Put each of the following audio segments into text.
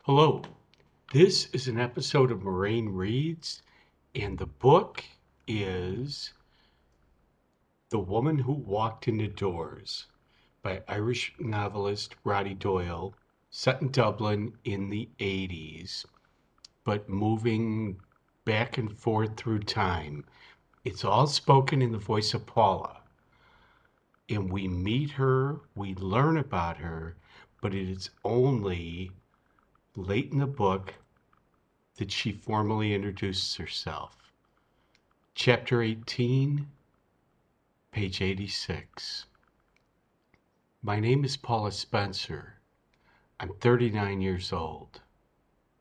Hello, this is an episode of Moraine Reads, and the book is The Woman Who Walked Into Doors by Irish novelist Roddy Doyle, set in Dublin in the 80s, but moving back and forth through time. It's all spoken in the voice of Paula, and we meet her, we learn about her, but it is only late in the book that she formally introduces herself. Chapter 18, page 86. My name is Paula Spencer. I'm 39 years old.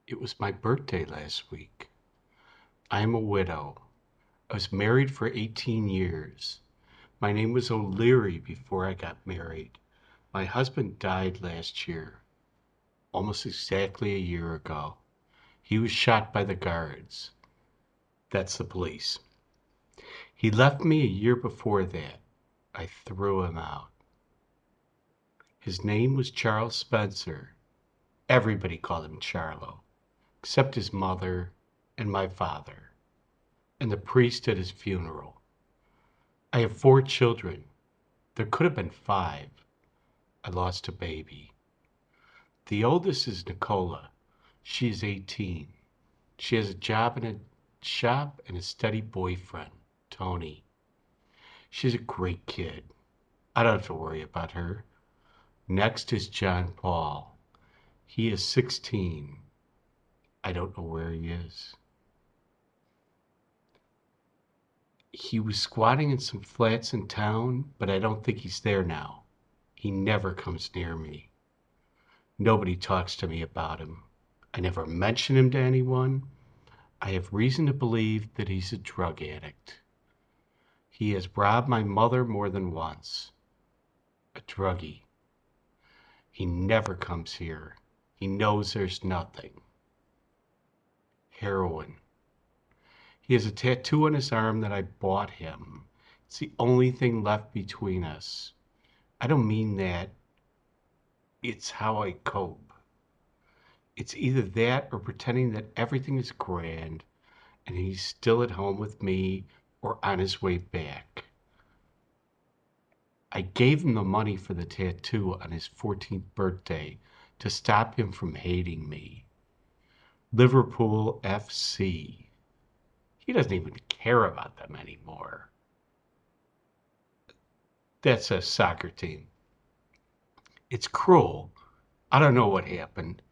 It was my birthday last week. I am a widow. I was married for 18 years. My name was O'Leary before I got married. My husband died last year, almost exactly a year ago. He was shot by the guards. That's the police. He left me a year before that. I threw him out. His name was Charles Spencer. Everybody called him Charlo, except his mother and my father, and the priest at his funeral. I have 4 children. There could have been 5. I lost a baby. The oldest is Nicola. She is 18. She has a job in a shop and a steady boyfriend, Tony. She's a great kid. I don't have to worry about her. Next is John Paul. He is 16. I don't know where he is. He was squatting in some flats in town, but I don't think he's there now. He never comes near me. Nobody talks to me about him. I never mention him to anyone. I have reason to believe that he's a drug addict. He has robbed my mother more than once. A druggie. He never comes here. He knows there's nothing. Heroin. He has a tattoo on his arm that I bought him. It's the only thing left between us. I don't mean that. It's how I cope. It's either that or pretending that everything is grand and he's still at home with me or on his way back. I gave him the money for the tattoo on his 14th birthday to stop him from hating me. Liverpool FC. He doesn't even care about them anymore. That's a soccer team. It's cruel. I don't know what happened.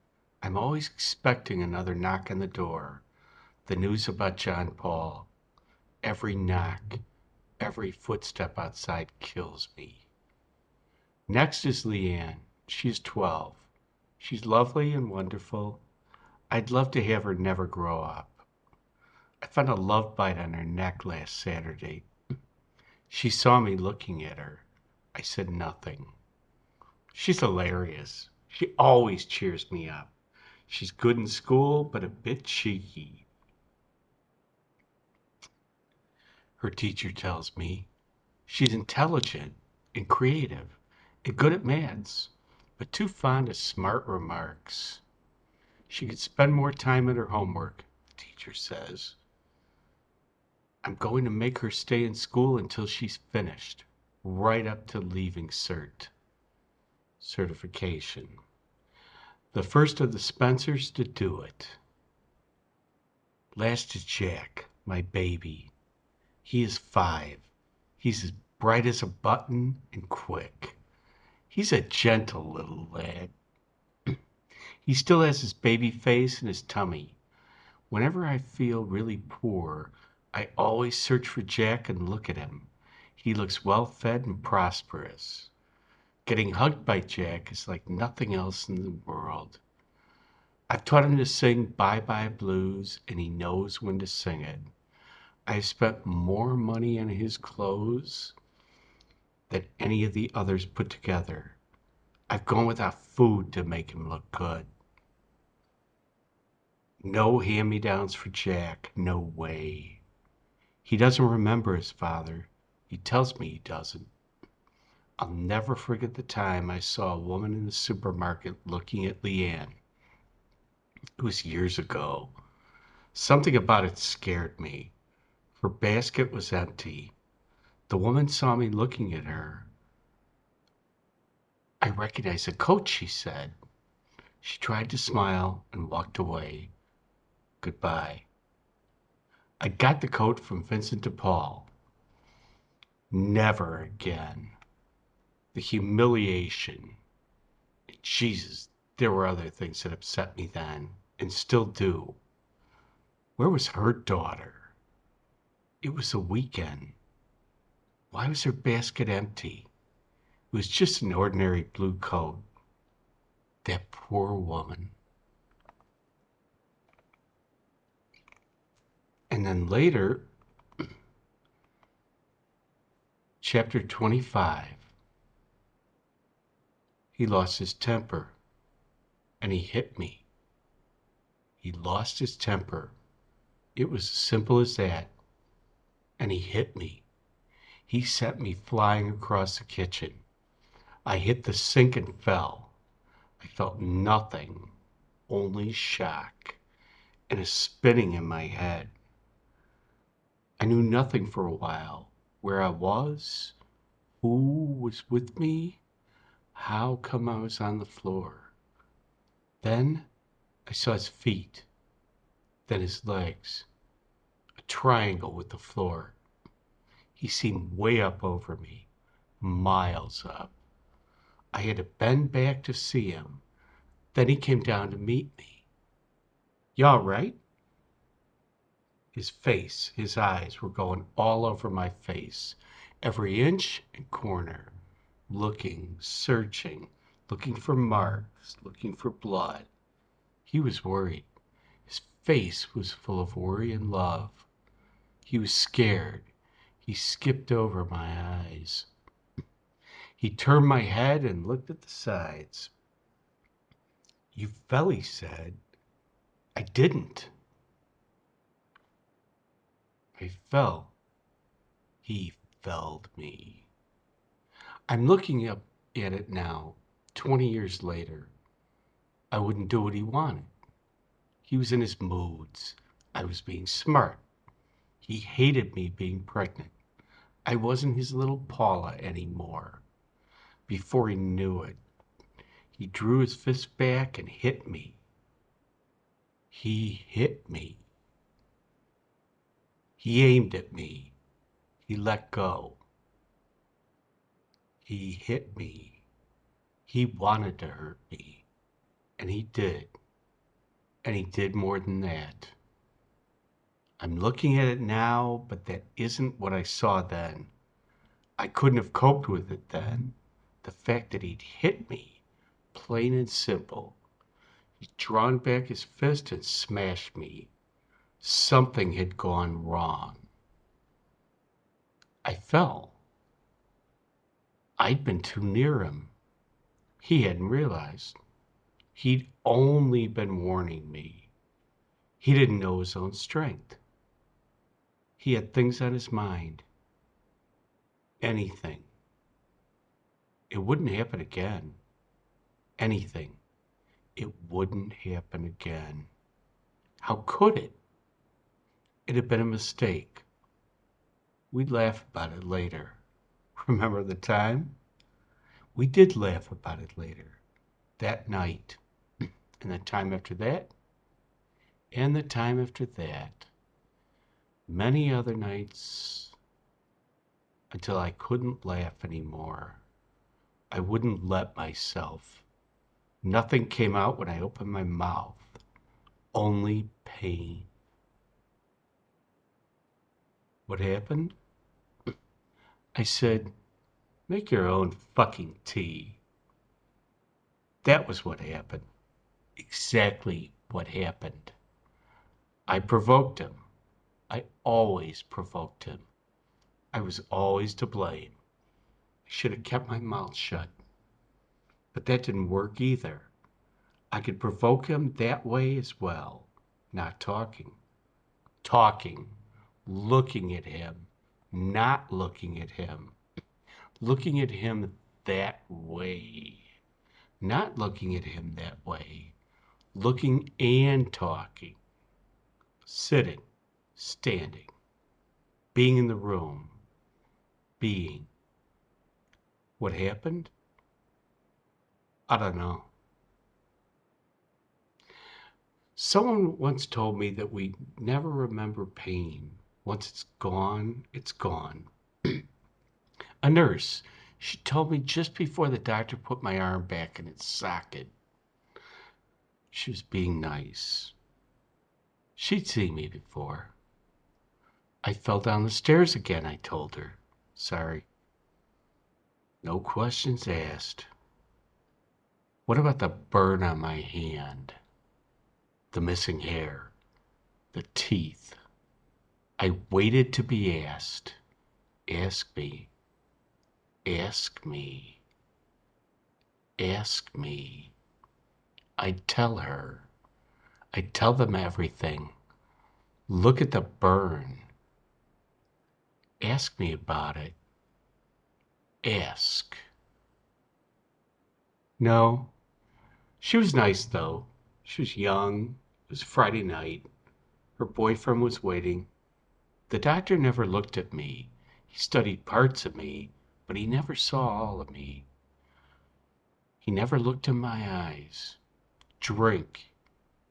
I'm always expecting another knock on the door. The news about John Paul. Every knock, every footstep outside kills me. Next is Leanne. She's 12. She's lovely and wonderful. I'd love to have her never grow up. I found a love bite on her neck last Saturday. She saw me looking at her. I said nothing. She's hilarious. She always cheers me up. She's good in school, but a bit cheeky. Her teacher tells me she's intelligent and creative and good at maths, but too fond of smart remarks. She could spend more time at her homework, the teacher says. I'm going to make her stay in school until she's finished, right up to leaving certification. The first of the Spencers to do it. Last is Jack, my baby. He is 5. He's as bright as a button and quick. He's a gentle little lad. He still has his baby face and his tummy. Whenever I feel really poor, I always search for Jack and look at him. He looks well fed and prosperous. Getting hugged by Jack is like nothing else in the world. I've taught him to sing Bye Bye Blues, and he knows when to sing it. I've spent more money on his clothes than any of the others put together. I've gone without food to make him look good. No hand-me-downs for Jack, no way. He doesn't remember his father. He tells me he doesn't. I'll never forget the time I saw a woman in the supermarket looking at Leanne. It was years ago. Something about it scared me. Her basket was empty. The woman saw me looking at her. "I recognize the coat," she said. She tried to smile and walked away. Goodbye. I got the coat from Vincent de Paul. Never again. The humiliation. Jesus, there were other things that upset me then, and still do. Where was her daughter? It was a weekend. Why was her basket empty? It was just an ordinary blue coat. That poor woman. And then later, chapter 25, he lost his temper and he hit me. He lost his temper. It was as simple as that. And he hit me. He sent me flying across the kitchen. I hit the sink and fell. I felt nothing, only shock and a spinning in my head. I knew nothing for a while. Where I was, who was with me, how come I was on the floor. Then I saw his feet, then his legs, a triangle with the floor. He seemed way up over me, miles up. I had to bend back to see him. Then he came down to meet me. "You all right?" His face, his eyes were going all over my face, every inch and corner, looking, searching, looking for marks, looking for blood. He was worried. His face was full of worry and love. He was scared. He skipped over my eyes. He turned my head and looked at the sides. "You fell," he said. "I didn't. I fell. He felled me." I'm looking up at it now, 20 years later. I wouldn't do what he wanted. He was in his moods. I was being smart. He hated me being pregnant. I wasn't his little Paula anymore. Before he knew it, he drew his fist back and hit me. He hit me. He aimed at me. He let go. He hit me. He wanted to hurt me. And he did. And he did more than that. I'm looking at it now, but that isn't what I saw then. I couldn't have coped with it then. The fact that he'd hit me, plain and simple. He'd drawn back his fist and smashed me. Something had gone wrong. I fell. I'd been too near him. He hadn't realized. He'd only been warning me. He didn't know his own strength. He had things on his mind. Anything. It wouldn't happen again. Anything. It wouldn't happen again. How could it? It had been a mistake. We'd laugh about it later. Remember the time? We did laugh about it later. That night. And the time after that. And the time after that. Many other nights. Until I couldn't laugh anymore. I wouldn't let myself. Nothing came out when I opened my mouth. Only pain. What happened? I said, "Make your own fucking tea." That was what happened. Exactly what happened. I provoked him. I always provoked him. I was always to blame. I should have kept my mouth shut. But that didn't work either. I could provoke him that way as well. Not talking. Talking. Looking at him. Not looking at him. Looking at him that way. Not looking at him that way. looking and talking, sitting, standing, being in the room, being. What happened? I don't know. Someone once told me that we never remember pain. Once it's gone, it's gone. A nurse, she told me just before the doctor put my arm back in its socket. She was being nice. She'd seen me before. I fell down the stairs again, I told her. Sorry. No questions asked. What about the burn on my hand? The missing hair? The teeth? I waited to be asked. Ask me. Ask me. Ask me. I'd tell her. I'd tell them everything. Look at the burn. Ask me about it. Ask. No. She was nice, though. She was young. It was Friday night. Her boyfriend was waiting. The doctor never looked at me. He studied parts of me, but he never saw all of me. He never looked in my eyes. Drink,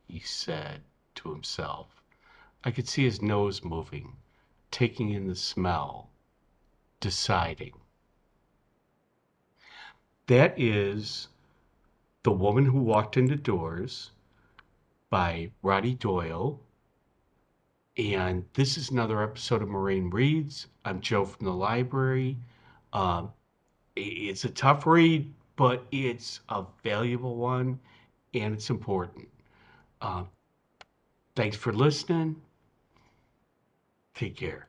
he said to himself. I could see his nose moving, taking in the smell, deciding. That is The Woman Who Walked Into Doors by Roddy Doyle. And this is another episode of Moraine Reads. I'm Joe from the library. Um, it's a tough read, but it's a valuable one and it's important. Uh, Thanks for listening. Take care.